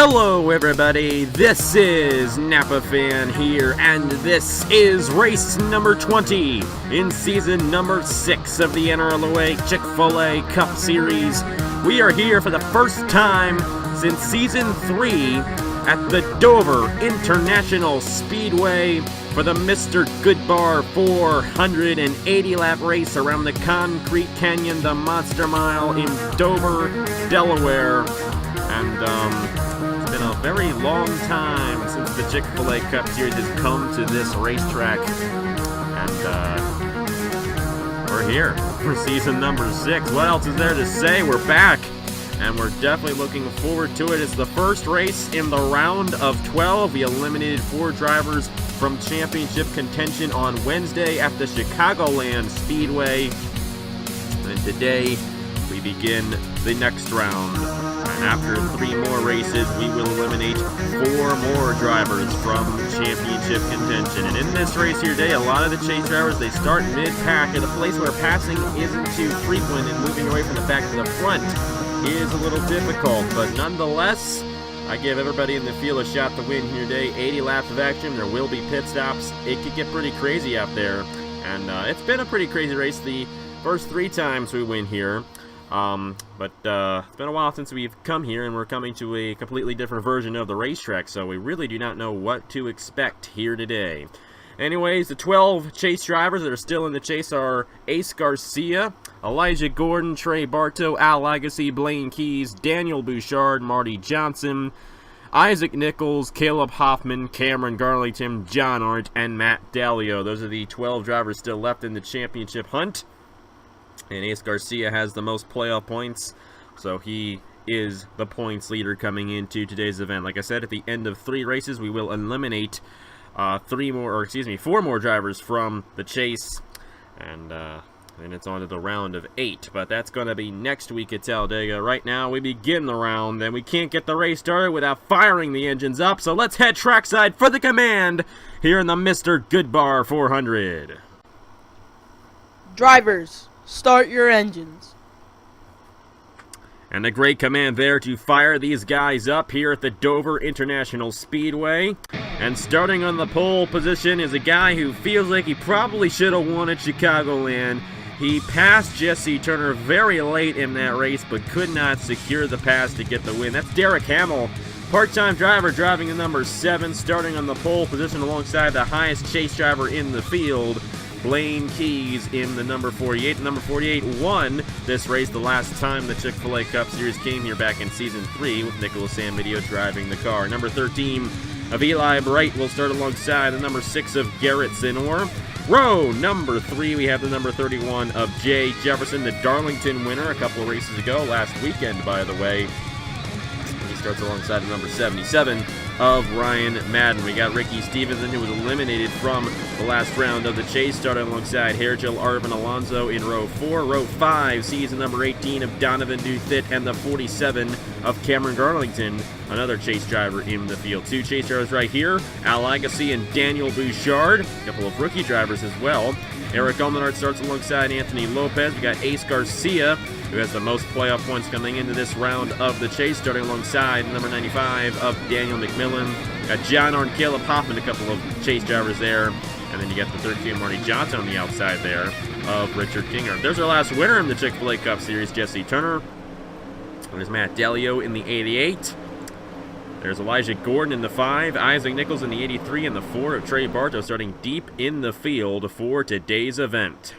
Hello everybody, this is Napa Fan here, and this is race number 20 in season number 6 of the NRLOA Chick-Fil-A Cup Series. We are here for the first time since season 3 at the Dover International Speedway for the Mr. Goodbar 480 lap race around the Concrete Canyon, the Monster Mile in Dover, Delaware. And it's been a very long time since the Chick-Fil-A Cup Series has come to this racetrack. And we're here for season number 6. What else is there to say? We're back. And we're definitely looking forward to it. It's the first race in the round of 12. We eliminated 4 drivers from championship contention on Wednesday at the Chicagoland Speedway. And today we begin the next round. And after 3 more races, we will eliminate 4 more drivers from championship contention. And in this race here today, a lot of the chase drivers, they start mid-pack at a place where passing isn't too frequent, and moving away from the back to the front is a little difficult. But nonetheless, I give everybody in the field a shot to win here today. 80 laps of action. There will be pit stops. It could get pretty crazy out there. And it's been a pretty crazy race the first 3 times we win here. But it's been a while since we've come here, and we're coming to a completely different version of the racetrack, so we really do not know what to expect here today. Anyways, the 12 chase drivers that are still in the chase are Ace Garcia, Elijah Gordon, Trey Bartow, Al Legacy, Blaine Keys, Daniel Bouchard, Marty Johnson, Isaac Nichols, Caleb Hoffman, Cameron Garlington, John Arndt, and Matt Dalio. Those are the 12 drivers still left in the championship hunt. And Ace Garcia has the most playoff points, so he is the points leader coming into today's event. Like I said, at the end of 3 races, we will eliminate 4 more drivers from the chase, and then it's on to the round of 8. But that's going to be next week at Talladega. Right now, we begin the round, and we can't get the race started without firing the engines up. So let's head trackside for the command here in the Mr. Goodbar 400. Drivers, start your engines. And a great command there to fire these guys up here at the Dover International Speedway. And starting on the pole position is a guy who feels like he probably should have won at Chicagoland. He passed Jesse Turner very late in that race, but could not secure the pass to get the win. That's Derek Hamill, part-time driver, driving the number 7, starting on the pole position alongside the highest chase driver in the field, Blaine Keys, in the number 48. The number 48 won this race the last time the Chick-Fil-A Cup Series came here back in Season 3 with Nicholas Samvidio driving the car. Number 13 of Eli Bright will start alongside the number 6 of Garrett Zinor. Row number 3, we have the number 31 of Jay Jefferson, the Darlington winner a couple of races ago, last weekend, by the way. He starts alongside the number 77 of Ryan Madden. We got Ricky Stevenson, who was eliminated from the last round of the chase, starting alongside Hairgel Arvin Alonso in row 4. Row 5 sees the number 18 of Donovan Duthit and the 47 of Cameron Garlington, another chase driver in the field. 2 chase drivers right here, Al Legacy and Daniel Bouchard, a couple of rookie drivers as well. Eric Almenard starts alongside Anthony Lopez. We got Ace Garcia, who has the most playoff points coming into this round of the chase, starting alongside number 95 of Daniel McMillan. Got John Arndt, Caleb Hoffman, a couple of chase drivers there. And then you got the 13 Marty Johnson on the outside there of Richard Kinger. There's our last winner in the Chick-Fil-A Cup Series, Jesse Turner. There's Matt Dalio in the 88. There's Elijah Gordon in the 5, Isaac Nichols in the 83, and the 4 of Trey Bartow starting deep in the field for today's event.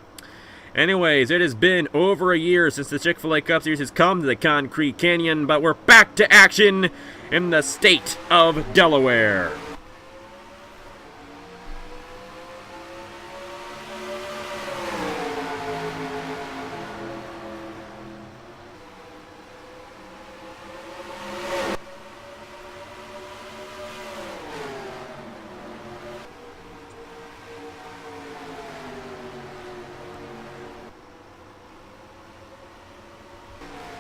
Anyways, it has been over a year since the Chick-Fil-A Cup Series has come to the Concrete Canyon, but we're back to action in the state of Delaware.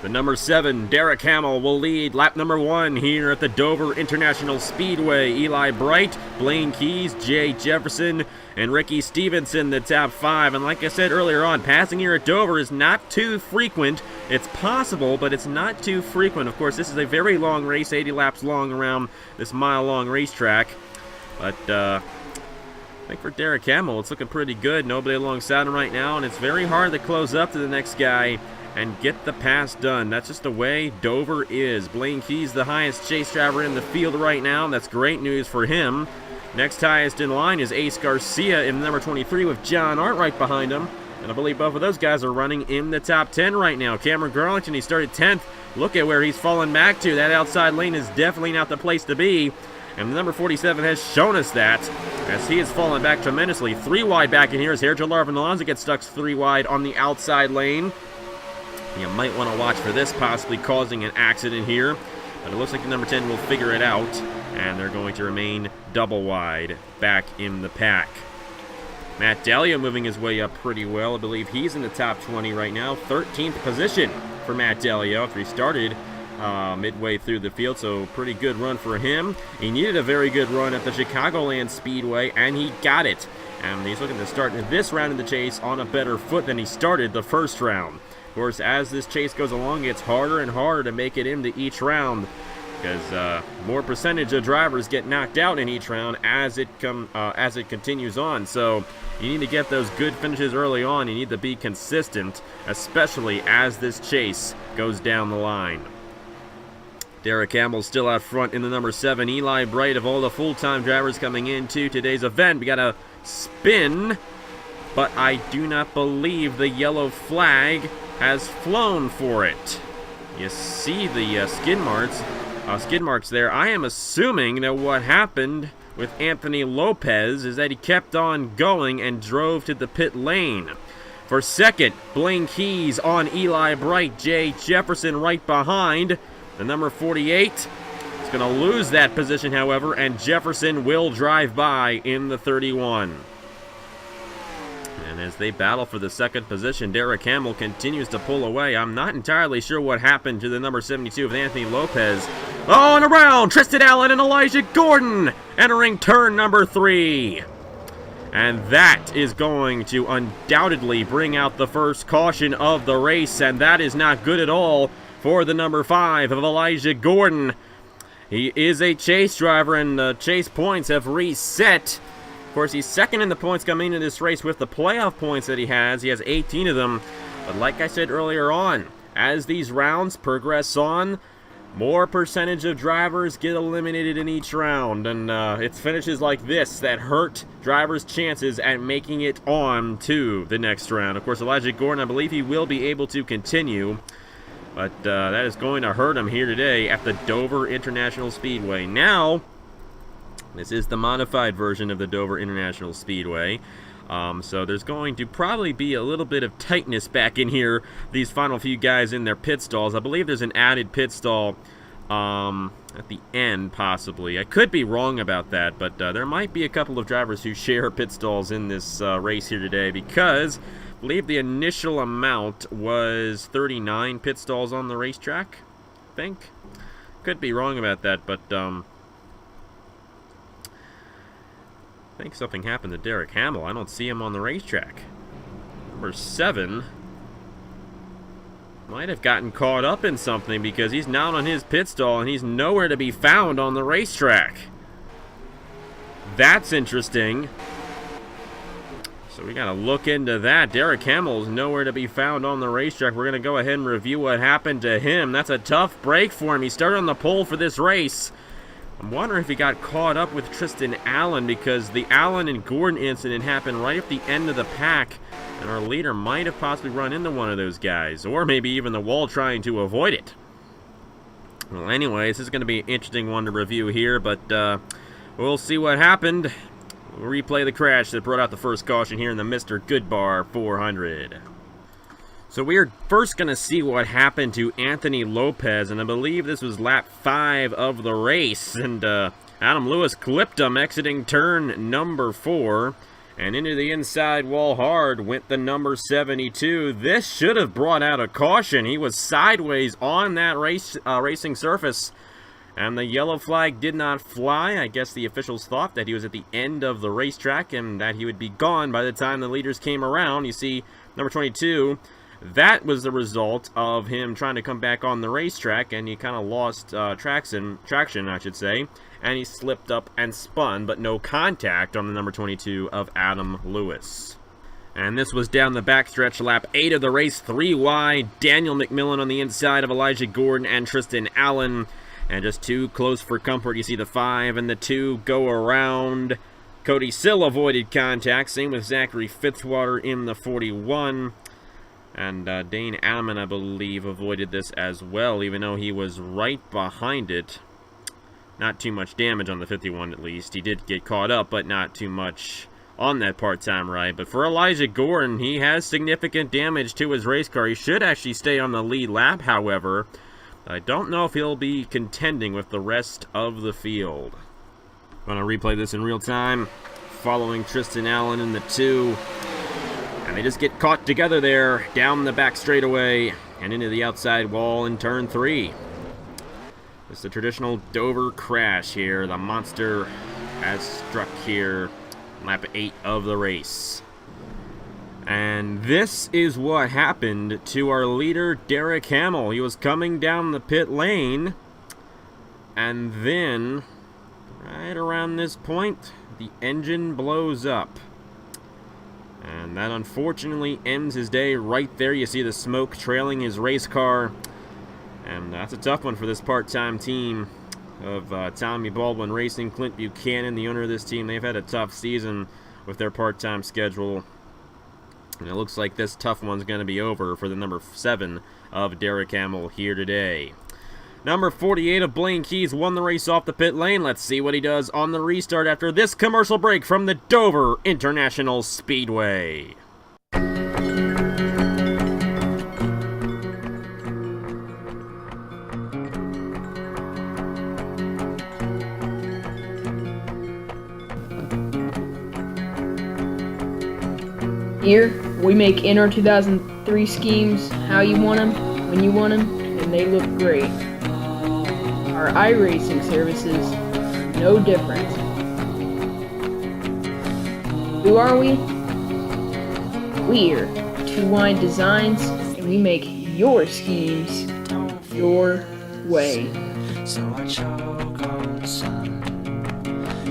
The number 7, Derek Hamill, will lead lap number 1 here at the Dover International Speedway. Eli Bright, Blaine Keys, Jay Jefferson, and Ricky Stevenson, the top 5. And like I said earlier on, passing here at Dover is not too frequent. It's possible, but it's not too frequent. Of course, this is a very long race, 80 laps long around this mile-long racetrack. But I think for Derek Hamill, it's looking pretty good. Nobody alongside him right now, and it's very hard to close up to the next guy and get the pass done. That's just the way Dover is. Blaine Keys, the highest chase driver in the field right now. That's great news for him. Next highest in line is Ace Garcia in number 23 with John Art right behind him. And I believe both of those guys are running in the top 10 right now. Cameron Garlington, he started 10th. Look at where he's fallen back to. That outside lane is definitely not the place to be. And the number 47 has shown us that, as he has fallen back tremendously. 3 wide back in here as Sergio Larvin Alonso gets stuck 3 wide on the outside lane. You might want to watch for this possibly causing an accident here. But it looks like the number 10 will figure it out. And they're going to remain double wide back in the pack. Matt Dalio moving his way up pretty well. I believe he's in the top 20 right now. 13th position for Matt Dalio after he started midway through the field. So pretty good run for him. He needed a very good run at the Chicagoland Speedway, and he got it. And he's looking to start this round of the chase on a better foot than he started the first round. Of course, as this chase goes along, it's harder and harder to make it into each round because more percentage of drivers get knocked out in each round as it continues on. So you need to get those good finishes early on. You need to be consistent, especially as this chase goes down the line. Derek Campbell still out front in the number 7. Eli Bright, of all the full-time drivers coming into today's event, we got a spin, but I do not believe the yellow flag has flown for it. You see the skid marks there. I am assuming that what happened with Anthony Lopez is that he kept on going and drove to the pit lane. For second, Blaine Keys on Eli Bright. Jay Jefferson right behind. The number 48 is going to lose that position, however, and Jefferson will drive by in the 31. And as they battle for the second position, Derek Hamill continues to pull away. I'm not entirely sure what happened to the number 72 of Anthony Lopez. Oh, and around! Tristan Allen and Elijah Gordon entering turn number 3. And that is going to undoubtedly bring out the first caution of the race, and that is not good at all for the number 5 of Elijah Gordon. He is a chase driver, and the chase points have reset. Of course, he's second in the points coming into this race with the playoff points that he has. He has 18 of them. But like I said earlier on, as these rounds progress on, more percentage of drivers get eliminated in each round. And it's finishes like this that hurt drivers' chances at making it on to the next round. Of course, Elijah Gordon, I believe he will be able to continue. But that is going to hurt him here today at the Dover International Speedway. Now, this is the modified version of the Dover International Speedway. So there's going to probably be a little bit of tightness back in here, these final few guys in their pit stalls. I believe there's an added pit stall at the end, possibly. I could be wrong about that, but there might be a couple of drivers who share pit stalls in this race here today, because I believe the initial amount was 39 pit stalls on the racetrack, I think. Could be wrong about that, but I think something happened to Derek Hamill. I don't see him on the racetrack. Number 7 might have gotten caught up in something, because he's not on his pit stall and he's nowhere to be found on the racetrack. That's interesting. So we gotta look into that. Derek Hamill is nowhere to be found on the racetrack. We're gonna go ahead and review what happened to him. That's a tough break for him. He started on the pole for this race. I'm wondering if he got caught up with Tristan Allen, because the Allen and Gordon incident happened right at the end of the pack, and our leader might have possibly run into one of those guys, or maybe even the wall trying to avoid it. Well, anyways, this is going to be an interesting one to review here, but we'll see what happened. We'll replay the crash that brought out the first caution here in the Mr. Goodbar 400. So we are first going to see what happened to Anthony Lopez, and I believe this was lap 5 of the race, and Adam Lewis clipped him exiting turn number 4, And into the inside wall hard went the number 72. This should have brought out a caution. He was sideways on that racing surface. And the yellow flag did not fly. I guess the officials thought that he was at the end of the racetrack and that he would be gone by the time the leaders came around. You see, number 22, that was the result of him trying to come back on the racetrack, and he kind of lost traction, I should say. And he slipped up and spun, but no contact on the number 22 of Adam Lewis. And this was down the backstretch, lap 8 of the race, 3 wide. Daniel McMillan on the inside of Elijah Gordon and Tristan Allen. And just too close for comfort. You see the 5 and the 2 go around. Cody Sill avoided contact. Same with Zachary Fitzwater in the 41. And Dane Allen, I believe, avoided this as well, even though he was right behind it. Not too much damage on the 51, at least. He did get caught up, but not too much on that part-time ride. But for Elijah Gordon, he has significant damage to his race car. He should actually stay on the lead lap, however. I don't know if he'll be contending with the rest of the field. I'm going to replay this in real time. Following Tristan Allen in the 2. And they just get caught together there, down the back straightaway, and into the outside wall in turn 3. It's the traditional Dover crash here. The monster has struck here, lap 8 of the race. And this is what happened to our leader, Derek Hamill. He was coming down the pit lane, and then, right around this point, the engine blows up. And that unfortunately ends his day right there. You see the smoke trailing his race car. And that's a tough one for this part-time team of Tommy Baldwin Racing. Clint Buchanan, the owner of this team, they've had a tough season with their part-time schedule. And it looks like this tough one's going to be over for the number 7 of Derek Hamill here today. Number 48 of Blaine Keys won the race off the pit lane. Let's see what he does on the restart after this commercial break from the Dover International Speedway. Here, we make NR 2003 schemes how you want them, when you want them, and they look great. Our iRacing services, no different. Who are we? We're Two Wine Designs, and we make your schemes your way. So I choke on the sun,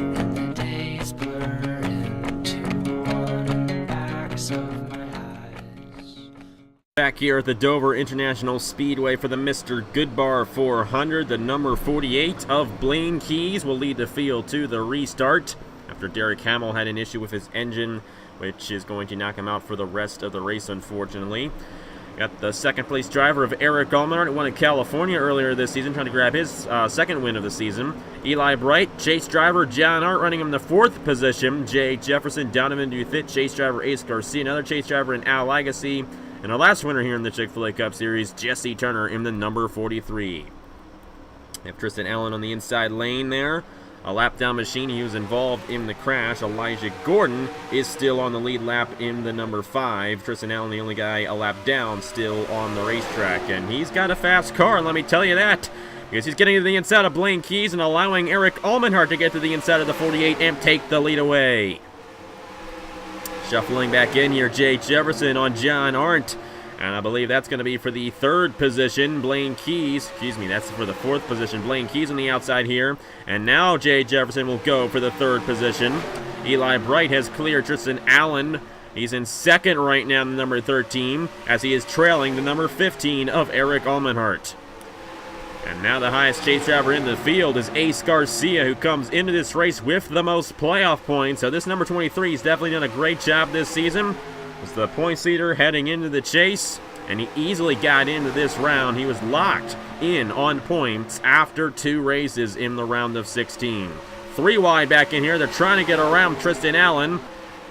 and the days blur into one in the backs of my eyes. Back here at the Dover International Speedway for the Mr. Goodbar 400, the number 48 of Blaine Keys will lead the field to the restart after Derek Hamill had an issue with his engine, which is going to knock him out for the rest of the race, unfortunately. Got the second-place driver of Eric Allmenard, who won in California earlier this season, trying to grab his second win of the season. Eli Bright, chase driver John Hart running him in the 4th position. Jay Jefferson, Donovan Duthit, chase driver Ace Garcia, another chase driver in Al Agassi. And our last winner here in the Chick-Fil-A Cup Series, Jesse Turner in the number 43. We have Tristan Allen on the inside lane there. A lap down machine. He was involved in the crash. Elijah Gordon is still on the lead lap in the number 5. Tristan Allen, the only guy a lap down, still on the racetrack. And he's got a fast car, let me tell you that. Because he's getting to the inside of Blaine Keys and allowing Eric Allmenhart to get to the inside of the 48 and take the lead away. Shuffling back in here, Jay Jefferson on John Arndt. And I believe that's going to be for the 3rd position, Blaine Keys. Excuse me, that's for the 4th position. Blaine Keys on the outside here. And now Jay Jefferson will go for the 3rd position. Eli Bright has cleared Tristan Allen. He's in 2nd right now in the number 13, as he is trailing the number 15 of Eric Allmenhart. And now the highest chase driver in the field is Ace Garcia, who comes into this race with the most playoff points. So this number 23 has definitely done a great job this season. Was the points leader heading into the chase, and he easily got into this round. He was locked in on points after 2 races in the round of 16. 3 wide back in here. They're trying to get around Tristan Allen,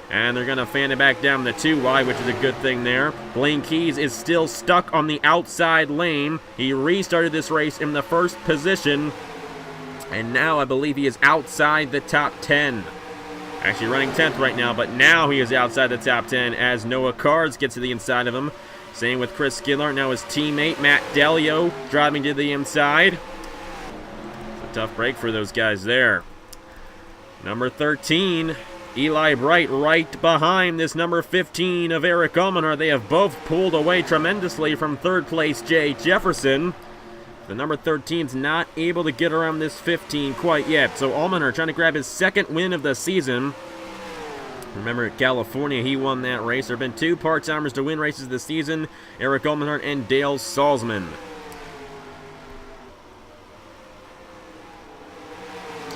and they're going to fan it back down the 2 wide, which is a good thing there. Blaine Keys is still stuck on the outside lane. He restarted this race in the 1st position, and now I believe he is outside the top 10. Actually running 10th right now, but now he is outside the top 10 as Noah Cards gets to the inside of him. Same with Chris Skidlar. Now his teammate Matt Delio driving to the inside. It's a tough break for those guys there. Number 13, Eli Bright, right behind this number 15 of Eric Almanar. They have both pulled away tremendously from third place Jay Jefferson. The number 13's not able to get around this 15 quite yet. So Almanar trying to grab his second win of the season. Remember, at California, he won that race. There have been 2 part-timers to win races this season, Eric Almanar and Dale Salzman.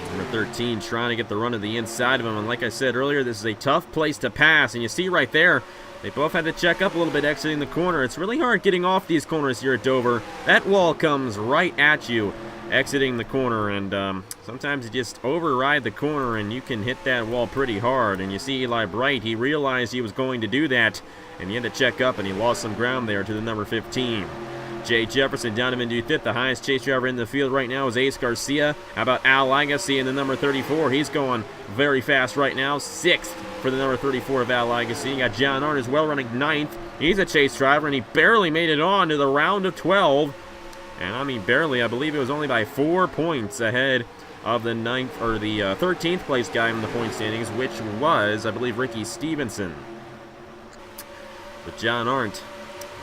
Number 13 trying to get the run to the inside of him. And like I said earlier, this is a tough place to pass. And you see right there, they both had to check up a little bit exiting the corner. It's really hard getting off these corners here at Dover. That wall comes right at you exiting the corner, and sometimes you just override the corner and you can hit that wall pretty hard. And you see Eli Bright, he realized he was going to do that, and he had to check up, and he lost some ground there to the number 15. Jay Jefferson, Donovan Duthit, the highest chase driver in the field right now is Ace Garcia. How about Al Agassi in the number 34? He's going very fast right now. 6th for the number 34 of Al Agassi. You got John Arndt as well running 9th. He's a chase driver, and he barely made it on to the round of 12. And I mean barely, I believe it was only by 4 points ahead of the 13th place guy in the point standings, which was, I believe, Ricky Stevenson. But John Arndt,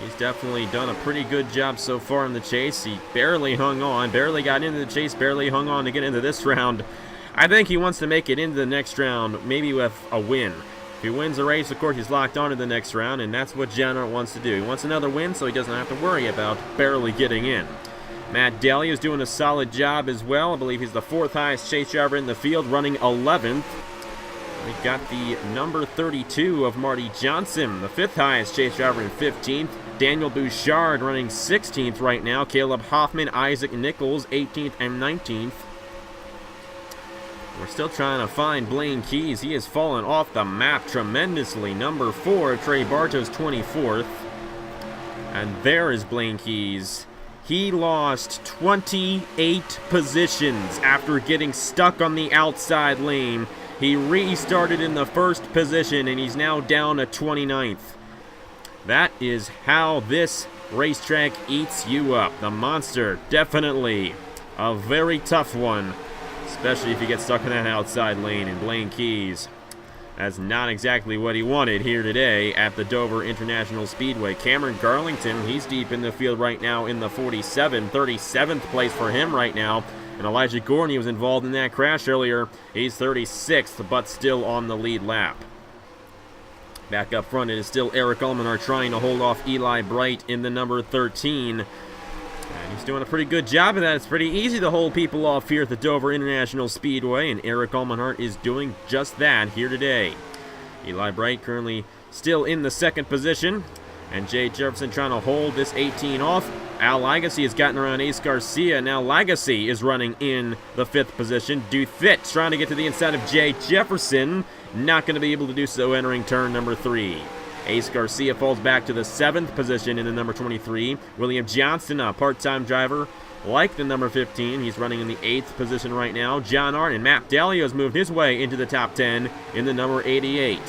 he's definitely done a pretty good job so far in the chase. He barely hung on, barely got into the chase, barely hung on to get into this round. I think he wants to make it into the next round, maybe with a win. If he wins the race, of course, he's locked on to the next round, and that's what John Arndt wants to do. He wants another win so he doesn't have to worry about barely getting in. Matt Daly is doing a solid job as well. I believe he's the 4th highest chase driver in the field, running 11th. We've got the number 32 of Marty Johnson, the 5th highest chase driver in 15th. Daniel Bouchard running 16th right now. Caleb Hoffman, Isaac Nichols, 18th and 19th. We're still trying to find Blaine Keys. He has fallen off the map tremendously. Number 4, Trey Bartos, 24th. And there is Blaine Keys. He lost 28 positions after getting stuck on the outside lane. He restarted in the first position, and he's now down to 29th. That is how this racetrack eats you up. The monster, definitely a very tough one, especially if you get stuck in that outside lane. And Blaine Keys, that's not exactly what he wanted here today at the Dover International Speedway. Cameron Garlington, he's deep in the field right now in the 37th place for him right now. And Elijah Gordon, he was involved in that crash earlier. He's 36th, but still on the lead lap. Back up front, it is still Eric Almanar trying to hold off Eli Bright in the number 13. And he's doing a pretty good job of that. It's pretty easy to hold people off here at the Dover International Speedway, and Eric Almanar is doing just that here today. Eli Bright currently still in the 2nd position, and Jay Jefferson trying to hold this 18 off. Al Agassi has gotten around Ace Garcia. Now Lagasse is running in the 5th position. Duthit trying to get to the inside of Jay Jefferson. Not going to be able to do so entering turn number 3. Ace Garcia falls back to the 7th position in the number 23. William Johnston, a part-time driver, like the number 15. He's running in the 8th position right now. John Arndt and Matt Dalio has moved his way into the top 10 in the number 88.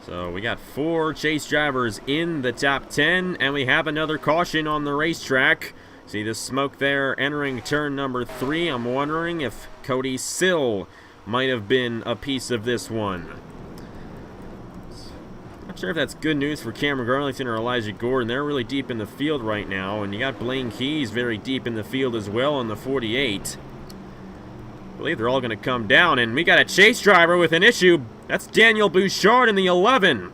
So we got 4 chase drivers in the top 10, and we have another caution on the racetrack. See the smoke there entering turn number 3. I'm wondering if Cody Sill might have been a piece of this one. Not sure if that's good news for Cameron Garlington or Elijah Gordon. They're really deep in the field right now, and you got Blaine Keys very deep in the field as well on the 48. I believe they're all going to come down, and we got a chase driver with an issue. That's Daniel Bouchard in the 11.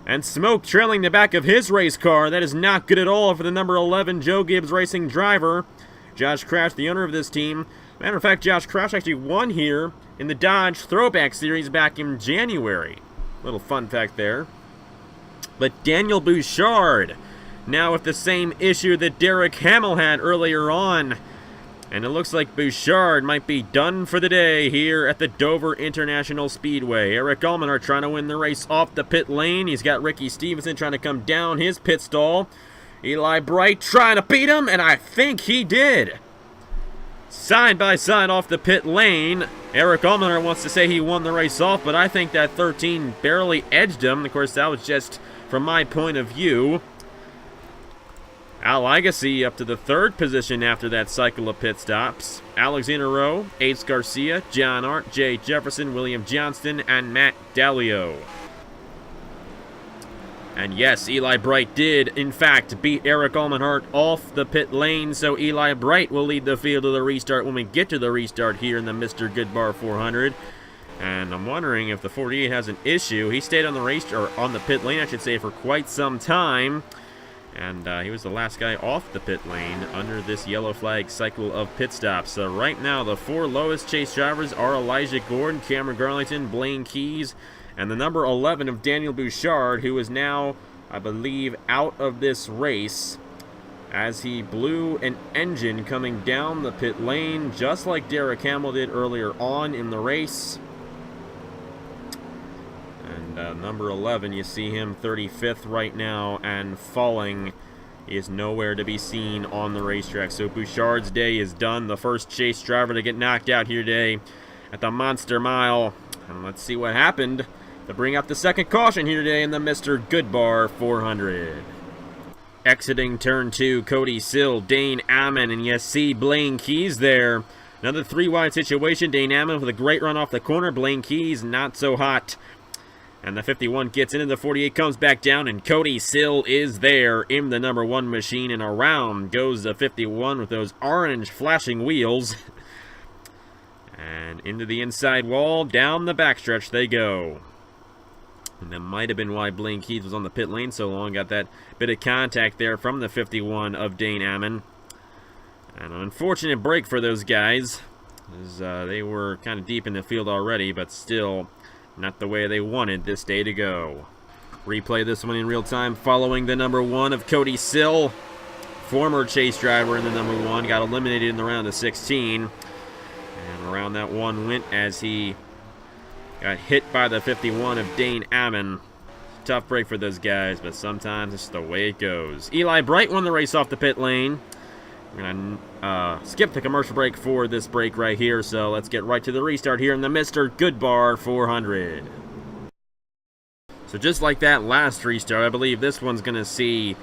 And smoke trailing the back of his race car. That is not good at all for the number 11 Joe Gibbs Racing driver. Josh Crash, the owner of this team. Matter of fact, Josh Crash actually won here in the Dodge Throwback Series back in January. Little fun fact there. But Daniel Bouchard, now with the same issue that Derek Hamill had earlier on. And it looks like Bouchard might be done for the day here at the Dover International Speedway. Eric Almanar trying to win the race off the pit lane. He's got Ricky Stevenson trying to come down his pit stall. Eli Bright trying to beat him, and I think he did. Side by side off the pit lane. Eric Allmenard wants to say he won the race off, but I think that 13 barely edged him. Of course, that was just from my point of view. Al Agassi up to the 3rd position after that cycle of pit stops. Alexander Rowe, Ace Garcia, John Arndt, Jay Jefferson, William Johnston, and Matt Dalio. And yes, Eli Bright did, in fact, beat Eric Allmenard off the pit lane, so Eli Bright will lead the field to the restart when we get to the restart here in the Mr. Goodbar 400. And I'm wondering if the 48 has an issue. He stayed on the race, or on the pit lane, I should say, for quite some time. And he was the last guy off the pit lane under this yellow flag cycle of pit stops. So right now, the 4 lowest chase drivers are Elijah Gordon, Cameron Garlington, Blaine Keys, and the number 11 of Daniel Bouchard, who is now, I believe, out of this race as he blew an engine coming down the pit lane, just like Derek Hamill did earlier on in the race. And number 11, you see him 35th right now and falling. He is nowhere to be seen on the racetrack. So Bouchard's day is done. The first chase driver to get knocked out here today at the Monster Mile. And let's see what happened to bring out the second caution here today in the Mr. Goodbar 400. Exiting turn 2, Cody Sill, Dane Ammon, and you see Blaine Keys there. Another 3-wide situation. Dane Ammon with a great run off the corner. Blaine Keys not so hot. And the 51 gets into the 48, comes back down, and Cody Sill is there in the number 1 machine, and around goes the 51 with those orange flashing wheels. And into the inside wall, down the backstretch they go. And that might have been why Blaine Keys was on the pit lane so long. Got that bit of contact there from the 51 of Dane Ammon. And an unfortunate break for those guys, as they were kind of deep in the field already, but still not the way they wanted this day to go. Replay this one in real time following the number 1 of Cody Sill. Former chase driver in the number 1. Got eliminated in the round of 16. And around that one went as he got hit by the 51 of Dane Ammon. Tough break for those guys, but sometimes it's the way it goes. Eli Bright won the race off the pit lane. We're going to skip the commercial break for this break right here, so let's get right to the restart here in the Mr. Goodbar 400. So just like that last restart, I believe this one's going to see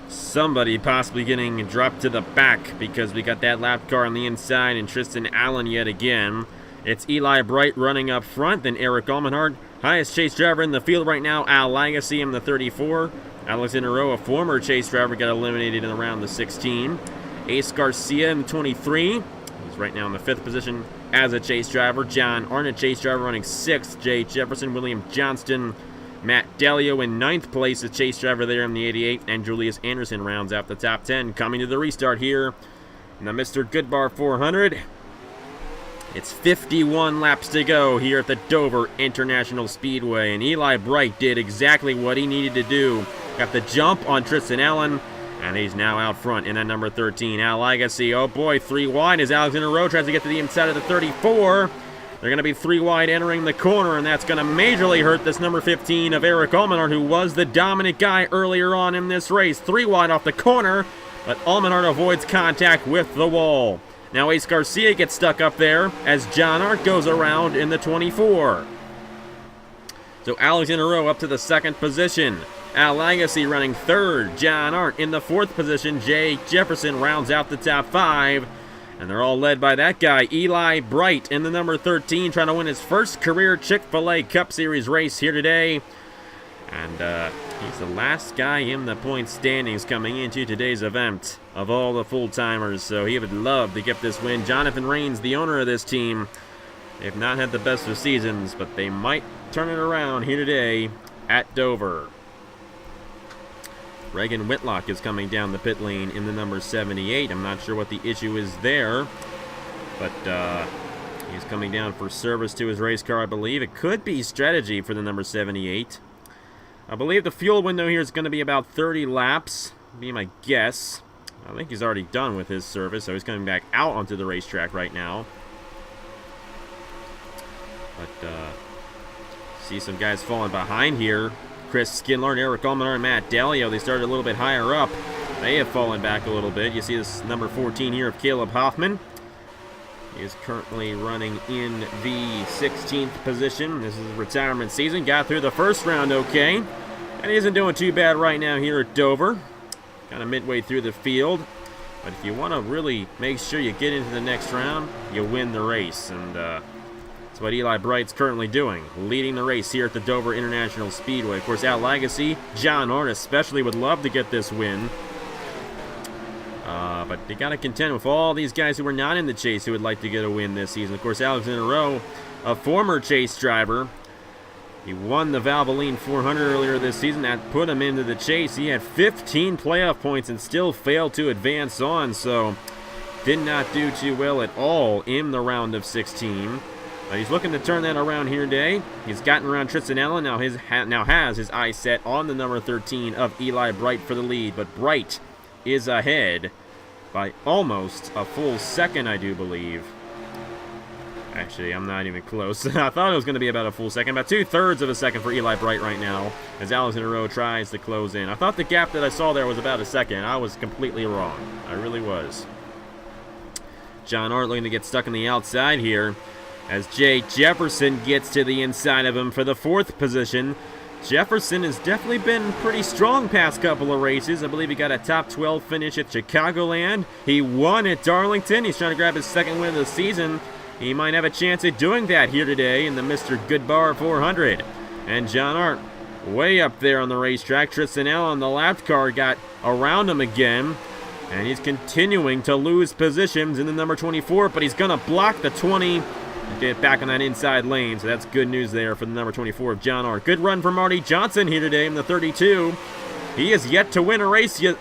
somebody possibly getting dropped to the back because we got that lap car on the inside and Tristan Allen yet again. It's Eli Bright running up front, then Eric Allmenard. Highest chase driver in the field right now, Al Agassi in the 34. Alexander Rowe, a former chase driver, got eliminated in the round of 16. Ace Garcia in the 23. He's right now in the 5th position as a chase driver. John Arnott, chase driver, running 6th. Jay Jefferson, William Johnston, Matt Dalio in 9th place, a chase driver there in the 88. And Julius Anderson rounds out the top 10. Coming to the restart here in the Mr. Goodbar 400. It's 51 laps to go here at the Dover International Speedway. And Eli Bright did exactly what he needed to do. Got the jump on Tristan Allen. And he's now out front in that number 13. Al Agassi, oh boy, 3 wide as Alexander Rowe tries to get to the inside of the 34. They're going to be 3 wide entering the corner, and that's going to majorly hurt this number 15 of Eric Allmenard, who was the dominant guy earlier on in this race. 3 wide off the corner, but Allmenard avoids contact with the wall. Now Ace Garcia gets stuck up there as John Arndt goes around in the 24. So Alexander Rowe up to the 2nd position. Al Agassi running 3rd. John Arndt in the 4th position. Jay Jefferson rounds out the top 5. And they're all led by that guy, Eli Bright, in the number 13, trying to win his first career Chick-Fil-A Cup Series race here today. And he's the last guy in the point standings coming into today's event of all the full-timers. So he would love to get this win. Jonathan Raines, the owner of this team, they've not had the best of seasons, but they might turn it around here today at Dover. Reagan Whitlock is coming down the pit lane in the number 78. I'm not sure what the issue is there, but he's coming down for service to his race car, I believe. It could be strategy for the number 78. I believe the fuel window here is going to be about 30 laps, be my guess. I think he's already done with his service, so he's coming back out onto the racetrack right now. But see some guys falling behind here. Chris Skidler, Eric Allmenard, and Matt Dalio, they started a little bit higher up. They have fallen back a little bit. You see this number 14 here of Caleb Hoffman. He is currently running in the 16th position. This is retirement season. Got through the first round okay. And he isn't doing too bad right now here at Dover. Kind of midway through the field. But if you want to really make sure you get into the next round, you win the race. And that's what Eli Bright's currently doing. Leading the race here at the Dover International Speedway. Of course, Al Lagasse, John Hart especially would love to get this win. But they got to contend with all these guys who are not in the chase who would like to get a win this season. Of course, Alexander Rowe, a former chase driver. He won the Valvoline 400 earlier this season. That put him into the chase. He had 15 playoff points and still failed to advance on. So, did not do too well at all in the round of 16. But he's looking to turn that around here today. He's gotten around Tristan Allen. Now has his eyes set on the number 13 of Eli Bright for the lead. But Bright is ahead by almost a full second, I do believe. Actually, I'm not even close. I thought it was going to be about a full second. About 2/3 of a second for Eli Bright right now as Alexander Rowe tries to close in. I thought the gap that I saw there was about a second. I was completely wrong. I really was. John Hart looking to get stuck on the outside here as Jay Jefferson gets to the inside of him for the 4th position. Jefferson has definitely been pretty strong past couple of races. I believe he got a top 12 finish at Chicagoland. He won at Darlington. He's trying to grab his second win of the season. He might have a chance at doing that here today in the Mr. Goodbar 400. And John Hart way up there on the racetrack. Tristan Allen, the lap car, got around him again. And he's continuing to lose positions in the number 24, but he's going to block the 20 and get back on that inside lane. So that's good news there for the number 24 of John Hart. Good run for Marty Johnson here today in the 32. He is yet to win a race yet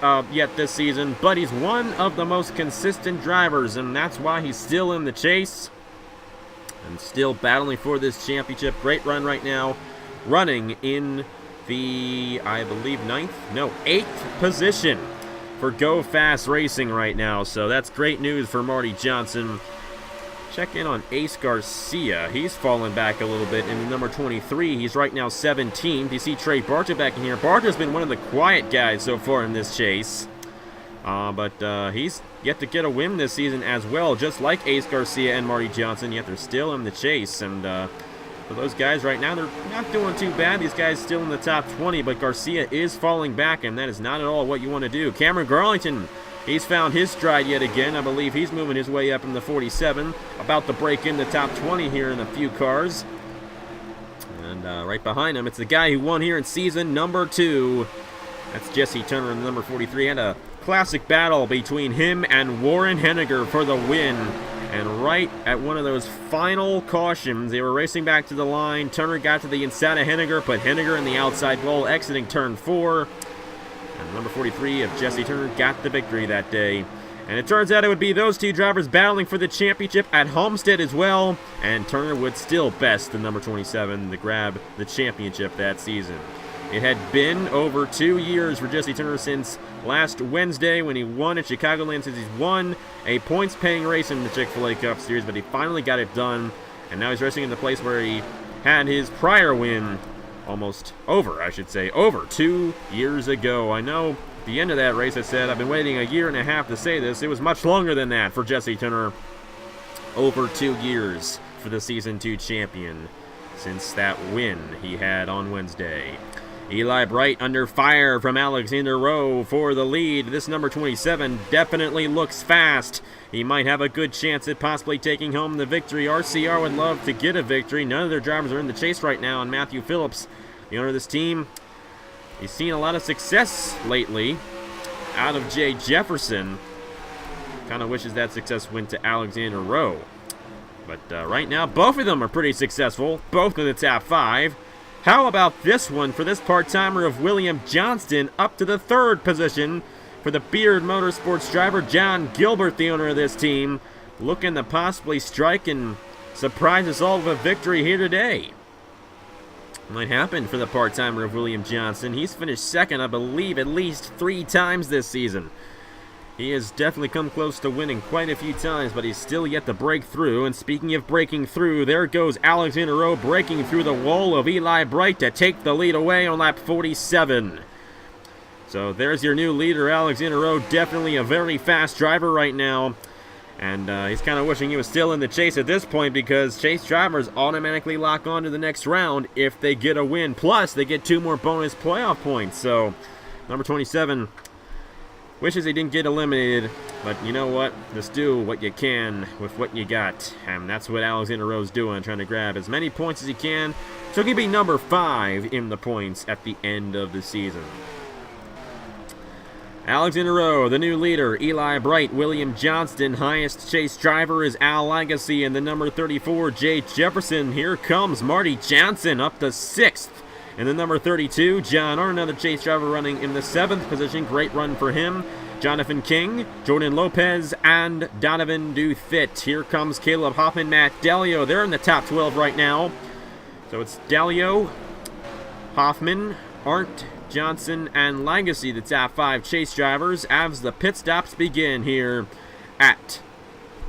this season, but he's one of the most consistent drivers, and that's why he's still in the chase and still battling for this championship. Great run right now, running in the, I believe, 8th position for Go Fast Racing right now. So that's great news for Marty Johnson. Check in on Ace Garcia. He's fallen back a little bit in the number 23. He's right now 17th. You see Trey Barta back in here. Barta's been one of the quiet guys so far in this chase. But he's yet to get a win this season as well, just like Ace Garcia and Marty Johnson, yet they're still in the chase. And for those guys right now, they're not doing too bad. These guys still in the top 20, but Garcia is falling back, and that is not at all what you want to do. Cameron Garlington, he's found his stride yet again. I believe he's moving his way up in the 47, about to break in the top 20 here in a few cars. And right behind him, it's the guy who won here in season number 2. That's Jesse Turner in the number 43. And a classic battle between him and Warren Henniger for the win. And right at one of those final cautions, they were racing back to the line. Turner got to the inside of Henniger, put Henniger in the outside wall, exiting turn 4. And number 43 of Jesse Turner got the victory that day. And it turns out it would be those two drivers battling for the championship at Homestead as well. And Turner would still best the number 27 to grab the championship that season. It had been over 2 years for Jesse Turner since last Wednesday when he won at Chicagoland, since he's won a points-paying race in the Chick-Fil-A Cup Series, but he finally got it done. And now he's racing in the place where he had his prior win over 2 years ago. I know at the end of that race I said I've been waiting a year and a half to say this. It was much longer than that for Jesse Turner. Over 2 years for the Season 2 champion since that win he had on Wednesday. Eli Bright under fire from Alexander Rowe for the lead. This number 27 definitely looks fast. He might have a good chance at possibly taking home the victory. RCR would love to get a victory. None of their drivers are in the chase right now, and Matthew Phillips, the owner of this team, he's seen a lot of success lately out of Jay Jefferson. Kind of wishes that success went to Alexander Rowe. But right now, both of them are pretty successful, both in the top 5. How about this one for this part-timer of William Johnston, up to the 3rd position for the Beard Motorsports driver John Gilbert, the owner of this team, looking to possibly strike and surprise us all with a victory here today. Might happen for the part-timer of William Johnston. He's finished 2nd, I believe, at least 3 times this season. He has definitely come close to winning quite a few times, but he's still yet to break through. And speaking of breaking through, there goes Alexander Rowe breaking through the wall of Eli Bright to take the lead away on lap 47. So there's your new leader, Alexander Rowe. Definitely a very fast driver right now. And he's kind of wishing he was still in the chase at this point, because chase drivers automatically lock on to the next round if they get a win. Plus, they get 2 more bonus playoff points. So, number 27 wishes he didn't get eliminated. But you know what? Just do what you can with what you got. And that's what Alexander Rowe's doing, trying to grab as many points as he can, so he can be number 5 in the points at the end of the season. Alexander Rowe, the new leader. Eli Bright, William Johnston. Highest chase driver is Al Legacy, and the number 34, Jay Jefferson. Here comes Marty Johnson up to 6th. And the number 32, John Arndt, another chase driver, running in the 7th position. Great run for him. Jonathan King, Jordan Lopez, and Donovan Dufit. Here comes Caleb Hoffman, Matt Delio. They're in the top 12 right now. So it's Delio, Hoffman, Arndt, Johnson, and Legacy, the top 5 chase drivers, as the pit stops begin here at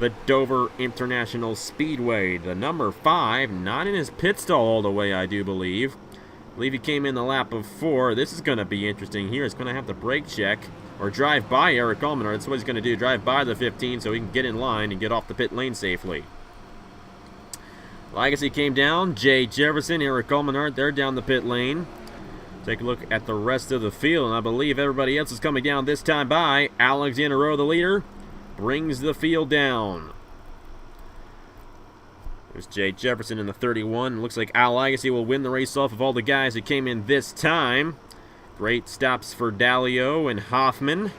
the Dover International Speedway. The number 5, not in his pit stall all the way, I do believe. I believe he came in the lap of 4. This is going to be interesting here. It's going to have to brake check or drive by Eric Almenard. That's what he's going to do, drive by the 15 so he can get in line and get off the pit lane safely. Legacy came down. Jay Jefferson, Eric Almenard, they're down the pit lane. Take a look at the rest of the field, and I believe everybody else is coming down this time by. Alexander Rowe, the leader, brings the field down. There's Jay Jefferson in the 31. Looks like Al Legacy will win the race off of all the guys that came in this time. Great stops for Dalio and Hoffman.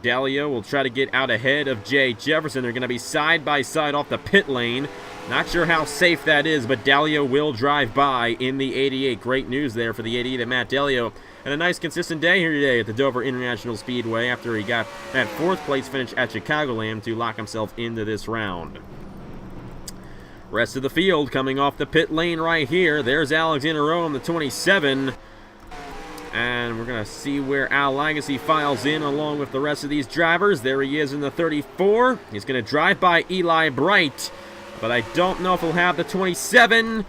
Dalio will try to get out ahead of Jay Jefferson. They're going to be side by side off the pit lane. Not sure how safe that is, but Dalio will drive by in the 88. Great news there for the 88 of Matt Dalio. And a nice consistent day here today at the Dover International Speedway after he got that 4th place finish at Chicagoland to lock himself into this round. Rest of the field coming off the pit lane right here. There's Alexander Rowe on the 27. And we're going to see where Al Legacy files in along with the rest of these drivers. There he is in the 34. He's going to drive by Eli Bright, but I don't know if he'll have the 27.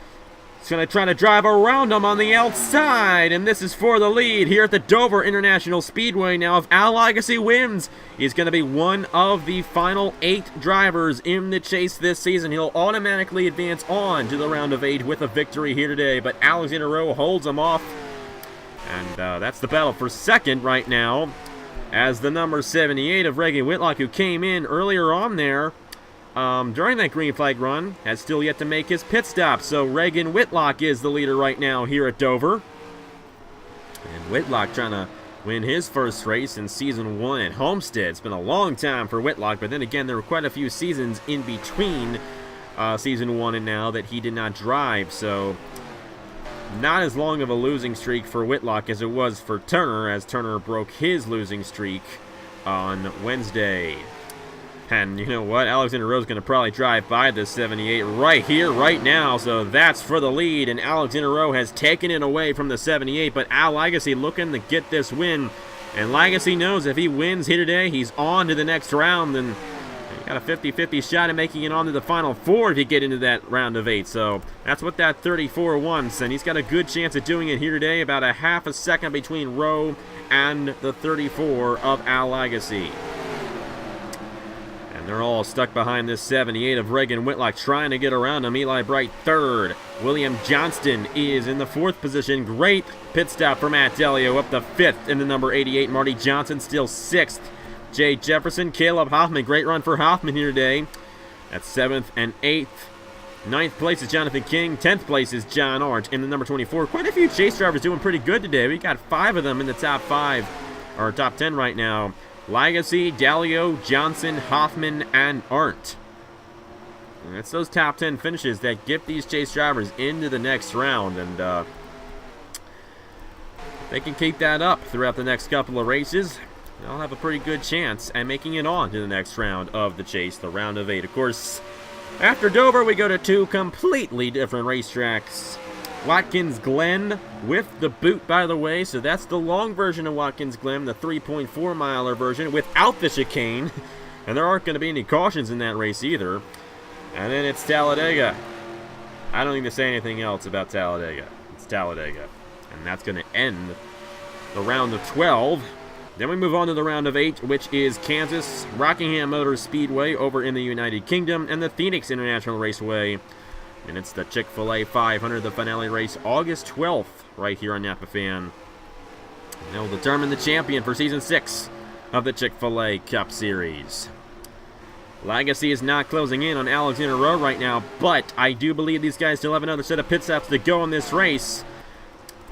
He's going to try to drive around him on the outside, and this is for the lead here at the Dover International Speedway. Now, if Al Legacy wins, he's going to be one of the final 8 drivers in the chase this season. He'll automatically advance on to the round of 8 with a victory here today, but Alexander Rowe holds him off. And that's the battle for 2nd right now, as the number 78 of Reagan Whitlock, who came in earlier on there during that green flag run, has still yet to make his pit stop. So Reagan Whitlock is the leader right now here at Dover. And Whitlock trying to win his first race in Season 1 at Homestead. It's been a long time for Whitlock, but then again, there were quite a few seasons in between Season 1 and now that he did not drive, so not as long of a losing streak for Whitlock as it was for Turner, as Turner broke his losing streak on Wednesday. And you know what? Alexander Rowe's going to probably drive by this 78 right here, right now. So that's for the lead, and Alexander Rowe has taken it away from the 78. But Al Legacy looking to get this win. And Legacy knows if he wins here today, he's on to the next round. And got a 50-50 shot at making it on to the final 4 if you get into that round of 8. So that's what that 34 wants, and he's got a good chance of doing it here today. About a half a second between Rowe and the 34 of Al Legacy. And they're all stuck behind this 78 of Reagan Whitlock, trying to get around him. Eli Bright 3rd. William Johnston is in the 4th position. Great pit stop for Matt Delio up the 5th in the number 88. Marty Johnson still 6th. Jay Jefferson, Caleb Hoffman, great run for Hoffman here today. That's 7th and 8th. 9th place is Jonathan King. 10th place is John Arndt in the number 24. Quite a few chase drivers doing pretty good today. We got 5 of them in the top 5, or top 10 right now. Legacy, Dalio, Johnson, Hoffman, and Arndt. And it's those top 10 finishes that get these chase drivers into the next round, and they can keep that up throughout the next couple of races. They'll have a pretty good chance at making it on to the next round of the chase, the round of 8. Of course, after Dover, we go to 2 completely different racetracks. Watkins Glen with the boot, by the way, so that's the long version of Watkins Glen, the 3.4 miler version without the chicane, and there aren't going to be any cautions in that race either. And then it's Talladega. I don't need to say anything else about Talladega. It's Talladega, and that's going to end the round of 12. Then we move on to the round of 8, which is Kansas, Rockingham Motor Speedway over in the United Kingdom, and the Phoenix International Raceway. And it's the Chick-Fil-A 500, the finale race, August 12th, right here on Napa Fan. That will determine the champion for Season 6 of the Chick-Fil-A Cup Series. Legacy is not closing in on Alexander Rowe right now, but I do believe these guys still have another set of pit stops to go in this race.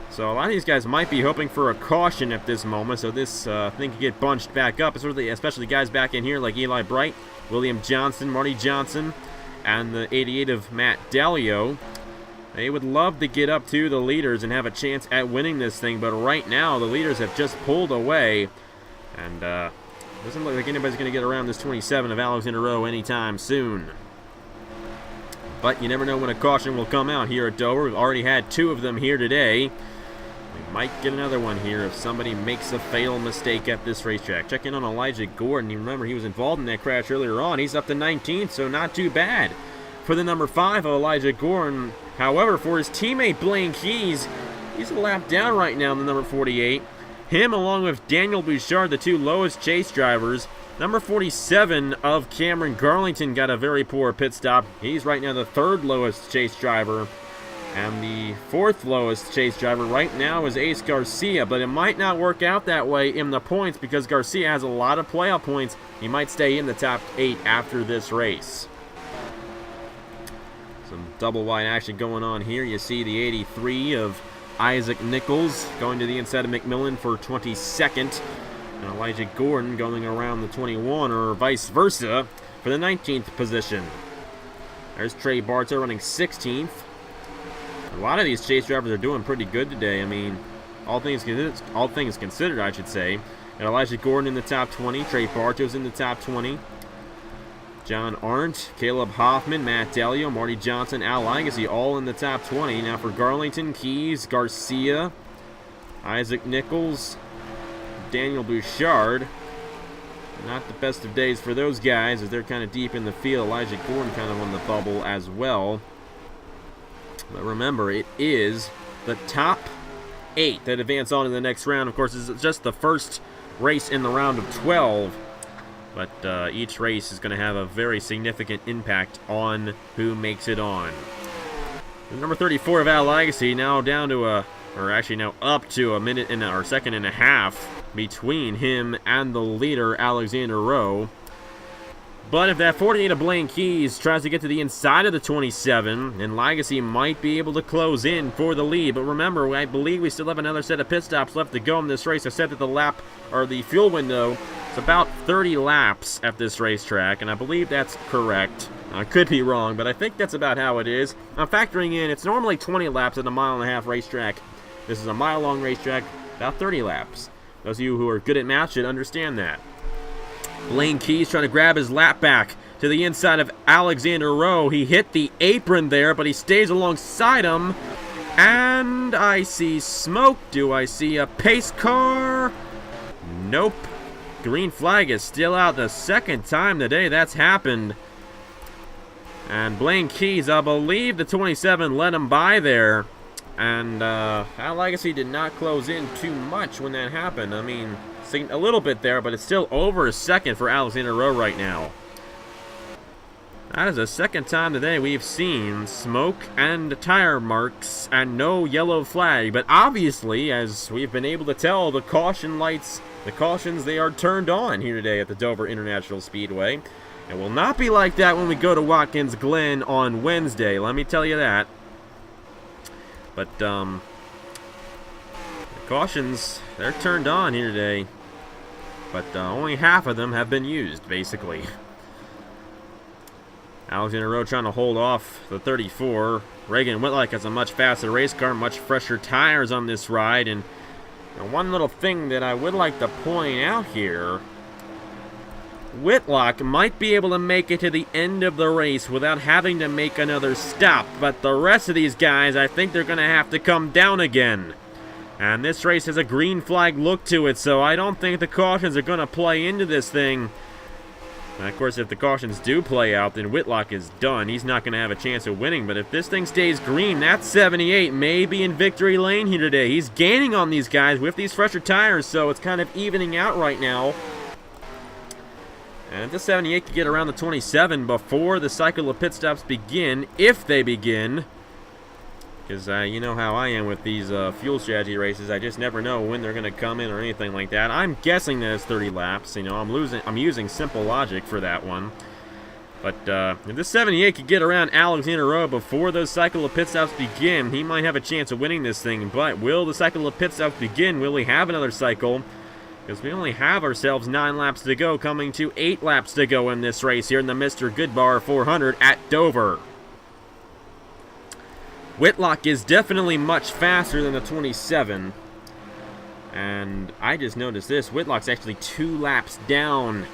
So a lot of these guys might be hoping for a caution at this moment, so this thing could get bunched back up, especially guys back in here like Eli Bright, William Johnson, Marty Johnson, and the 88 of Matt Dalio. They would love to get up to the leaders and have a chance at winning this thing, but right now the leaders have just pulled away, and doesn't look like anybody's going to get around this 27 of Alexander Rowe anytime soon. But you never know when a caution will come out here at Dover. We've already had 2 of them here today. We might get another one here if somebody makes a fatal mistake at this racetrack. Check in on Elijah Gordon. You remember he was involved in that crash earlier on. He's up to 19th, so not too bad for the number 5 of Elijah Gordon. However, for his teammate Blaine Keys, he's a lap down right now in the number 48. Him, along with Daniel Bouchard, the 2 lowest chase drivers. Number 47 of Cameron Garlington got a very poor pit stop. He's right now the 3rd lowest chase driver. And the 4th lowest chase driver right now is Ace Garcia. But it might not work out that way in the points because Garcia has a lot of playoff points. He might stay in the top 8 after this race. Some double wide action going on here. You see the 83 of Isaac Nichols going to the inside of McMillan for 22nd. And Elijah Gordon going around the 21, or vice versa, for the 19th position. There's Trey Bartow running 16th. A lot of these chase drivers are doing pretty good today. I mean, all things considered, I should say. And Elijah Gordon in the top 20. Trey Bartow's in the top 20. John Arndt, Caleb Hoffman, Matt Dalio, Marty Johnson, Al Legacy, all in the top 20. Now for Garlington, Keys, Garcia, Isaac Nichols, Daniel Bouchard. Not the best of days for those guys as they're kind of deep in the field. Elijah Gordon kind of on the bubble as well. But remember, it is the top 8 that advance on to the next round. Of course, it's just the first race in the round of 12. But each race is going to have a very significant impact on who makes it on. Number 34 of Al Legacy now down to now up to a minute or second and a half between him and the leader, Alexander Rowe. But if that 48 of Blaine Keys tries to get to the inside of the 27, then Legacy might be able to close in for the lead. But remember, I believe we still have another set of pit stops left to go in this race. I said that the fuel window is about 30 laps at this racetrack, and I believe that's correct. I could be wrong, but I think that's about how it is. I'm factoring in, it's normally 20 laps at a 1.5-mile racetrack. This is a mile-long racetrack, about 30 laps. Those of you who are good at math should understand that. Blaine Keys trying to grab his lap back to the inside of Alexander Rowe. He hit the apron there, but he stays alongside him. And I see smoke. Do I see a pace car? Nope. Green flag is still out, the second time today that's happened. And Blaine Keys, I believe the 27 let him by there. And Al Legacy did not close in too much when that happened. I mean, a little bit there, but it's still over a second for Alexander Rowe right now. That is the second time today we've seen smoke and tire marks and no yellow flag. But obviously, as we've been able to tell, the caution lights, the cautions, they are turned on here today at the Dover International Speedway. It will not be like that when we go to Watkins Glen on Wednesday, let me tell you that. But, the cautions, they're turned on here today. But only half of them have been used, basically. Alexander Rowe trying to hold off the 34. Reagan Whitlock has a much faster race car, much fresher tires on this ride. And one little thing that I would like to point out here, Whitlock might be able to make it to the end of the race without having to make another stop. But the rest of these guys, I think they're going to have to come down again. And this race has a green flag look to it, so I don't think the cautions are going to play into this thing. And of course, if the cautions do play out, then Whitlock is done. He's not going to have a chance of winning. But if this thing stays green, that 78 may be in victory lane here today. He's gaining on these guys with these fresher tires, so it's kind of evening out right now. And if this 78 could get around the 27 before the cycle of pit stops begin, if they begin, because you know how I am with these fuel strategy races. I just never know when they're going to come in or anything like that. I'm guessing that it's 30 laps. You know, I'm using simple logic for that one. But if this 78 could get around NRLOA before those cycle of pit stops begin, he might have a chance of winning this thing. But will the cycle of pit stops begin? Will he have another cycle? Because we only have ourselves 9 laps to go, coming to 8 laps to go in this race here in the Mr. Goodbar 400 at Dover. Whitlock is definitely much faster than the 27. And I just noticed this. Whitlock's actually 2 laps down.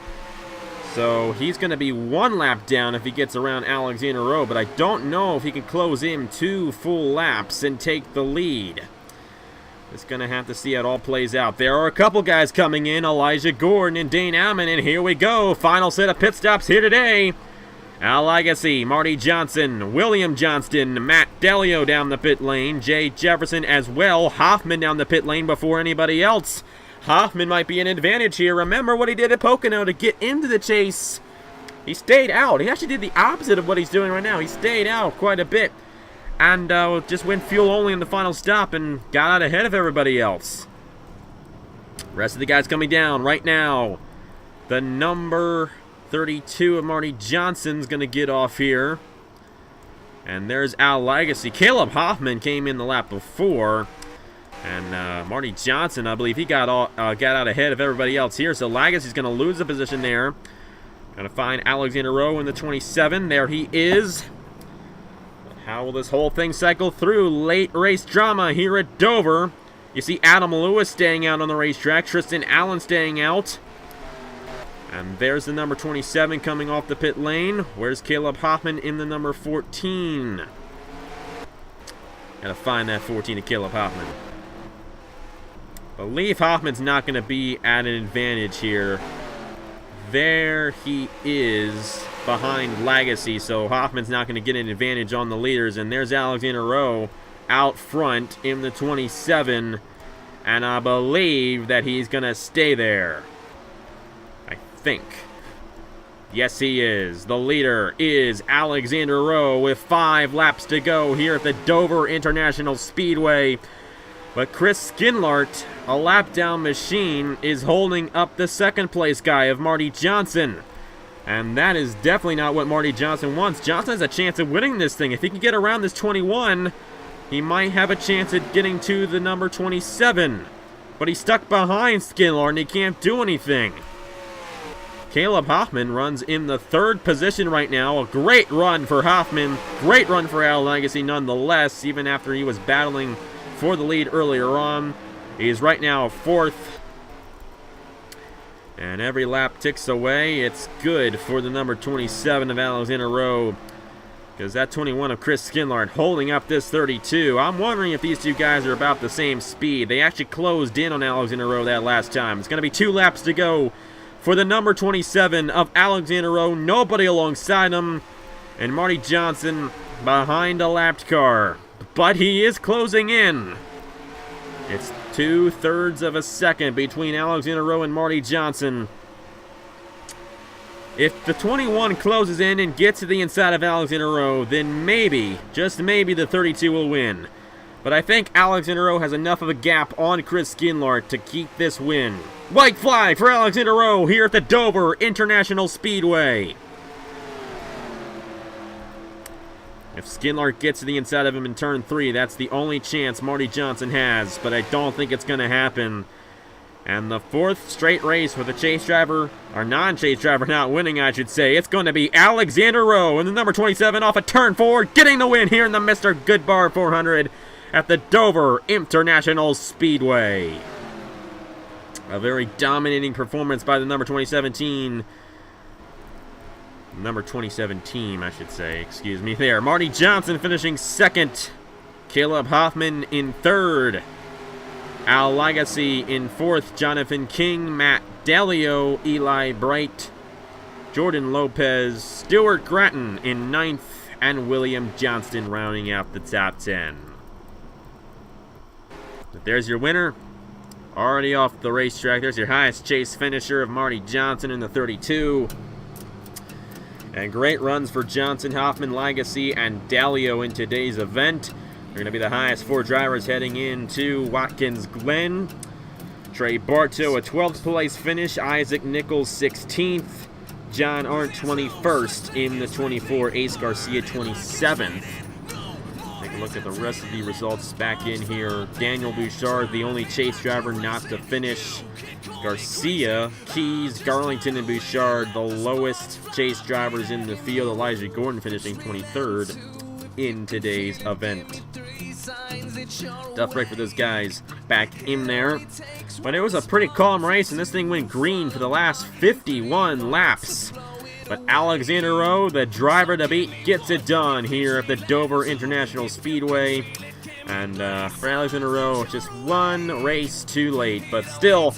So he's going to be 1 lap down if he gets around NRLOA. But I don't know if he can close in 2 full laps and take the lead. Just going to have to see how it all plays out. There are a couple guys coming in. Elijah Gordon and Dane Alman. And here we go. Final set of pit stops here today. Al Legacy, Marty Johnson, William Johnston, Matt Delio down the pit lane, Jay Jefferson as well, Hoffman down the pit lane before anybody else. Hoffman might be an advantage here. Remember what he did at Pocono to get into the chase. He stayed out. He actually did the opposite of what he's doing right now. He stayed out quite a bit and just went fuel only in the final stop and got out ahead of everybody else. Rest of the guys coming down right now. The number 32 of Marty Johnson's going to get off here. And there's Al Legacy. Caleb Hoffman came in the lap before. And Marty Johnson, I believe, he got out ahead of everybody else here. So Legacy's going to lose the position there. Going to find NRLOA in the 27. There he is. But how will this whole thing cycle through? Late race drama here at Dover. You see Adam Lewis staying out on the racetrack. Tristan Allen staying out. And there's the number 27 coming off the pit lane. Where's Caleb Hoffman in the number 14? Gotta find that 14 of Caleb Hoffman. Believe Hoffman's not going to be at an advantage here. There he is behind Legacy, so Hoffman's not going to get an advantage on the leaders. And there's NRLOA out front in the 27. And I believe that he's going to stay there. Think. Yes, he is. The leader is NRLOA with 5 laps to go here at the Dover International Speedway. But Chris Skinlart, a lap down machine, is holding up the second place guy of Marty Johnson. And that is definitely not what Marty Johnson wants. Johnson has a chance of winning this thing. If he can get around this 21, he might have a chance at getting to the number 27. But he's stuck behind Skinlart and he can't do anything. Caleb Hoffman runs in the 3rd position right now. A great run for Hoffman. Great run for Al Legacy nonetheless, even after he was battling for the lead earlier on. He's right now 4th. And every lap ticks away. It's good for the number 27 of NRLOA. Because that 21 of Chris Skinlart holding up this 32. I'm wondering if these two guys are about the same speed. They actually closed in on NRLOA that last time. It's going to be 2 laps to go for the number 27 of NRLOA, nobody alongside him, and Marty Johnson behind a lapped car. But he is closing in. It's 2/3 of a second between NRLOA and Marty Johnson. If the 21 closes in and gets to the inside of NRLOA, then maybe, just maybe, the 32 will win. But I think NRLOA has enough of a gap on Chris Skinlart to keep this win. White flag for NRLOA here at the Dover International Speedway. If Skinlart gets to the inside of him in turn 3, that's the only chance Marty Johnson has, but I don't think it's going to happen. And the 4th straight race with a chase driver, or non-chase driver not winning, I should say. It's going to be NRLOA and the number 27 off of turn 4, getting the win here in the Mr. Goodbar 400 at the Dover International Speedway. A very dominating performance by the number 27 team. Number 27 team, I should say. Excuse me there. Marty Johnson finishing 2nd. Caleb Hoffman in 3rd. Al Legacy in 4th. Jonathan King, Matt Delio, Eli Bright, Jordan Lopez, Stuart Gratton in 9th, and William Johnston rounding out the top 10. But there's your winner. Already off the racetrack. There's your highest chase finisher of Marty Johnson in the 32. And great runs for Johnson, Hoffman, Legacy, and Dalio in today's event. They're going to be the highest 4 drivers heading into Watkins Glen. Trey Bartow, a 12th place finish. Isaac Nichols, 16th. John Arndt, 21st in the 24. Ace Garcia, 27th. Take a look at the rest of the results back in here. Daniel Bouchard, the only chase driver not to finish. Garcia, Keys, Garlington, and Bouchard, the lowest chase drivers in the field. Elijah Gordon finishing 23rd in today's event. Tough break for those guys back in there. But it was a pretty calm race, and this thing went green for the last 51 laps. But Alexander O, the driver to beat, gets it done here at the Dover International Speedway. And for Alexander O, just one race too late, but still,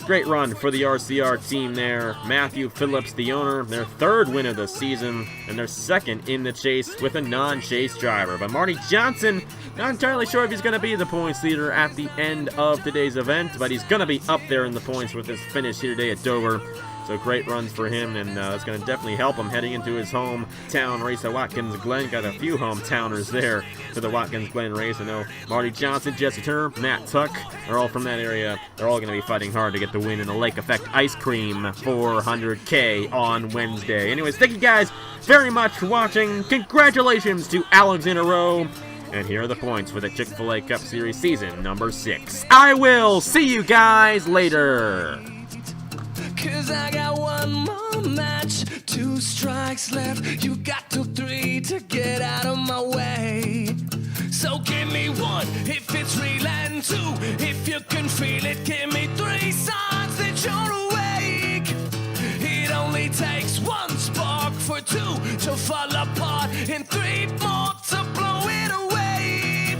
great run for the RCR team there. Matthew Phillips, the owner, their 3rd win of the season, and their 2nd in the chase with a non-chase driver. But Marty Johnson, not entirely sure if he's going to be the points leader at the end of today's event, but he's going to be up there in the points with his finish here today at Dover. So great runs for him, and that's going to definitely help him heading into his hometown race at Watkins Glen. Got a few hometowners there for the Watkins Glen race. I know Marty Johnson, Jesse Turner, Matt Tuck are all from that area. They're all going to be fighting hard to get the win in the Lake Effect Ice Cream 400K on Wednesday. Anyways, thank you guys very much for watching. Congratulations to Alexander Rowe. And here are the points for the Chick-Fil-A Cup Series season number 6. I will see you guys later. 'Cause I got one more match, 2 strikes left. You got till 3 to get out of my way. So give me 1 if it's real, and 2 if you can feel it. Give me 3 signs that you're awake. It only takes 1 spark for 2 to fall apart, and 3 more to blow it away.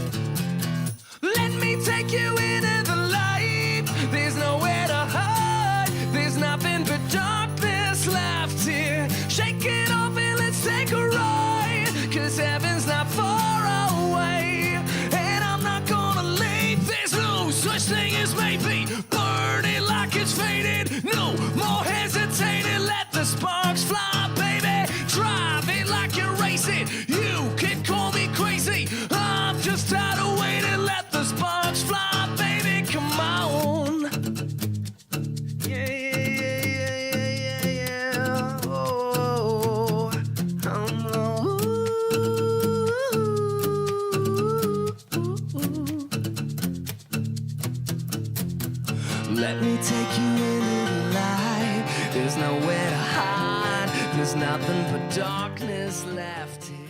Let me take you into the light. There's nowhere to hide. There's nothing but darkness left here. Shake it off and let's take a ride. 'Cause heaven's not far away. And I'm not gonna leave. There's no such thing as maybe. Burn it like it's faded. No more hesitating. Let the sparks fly, baby. Drive it like you're racing. You can call me crazy. I'm just tired of waiting. Let the sparks fly, baby. Come on. Let me take you into the light. There's nowhere to hide. There's nothing but darkness left here.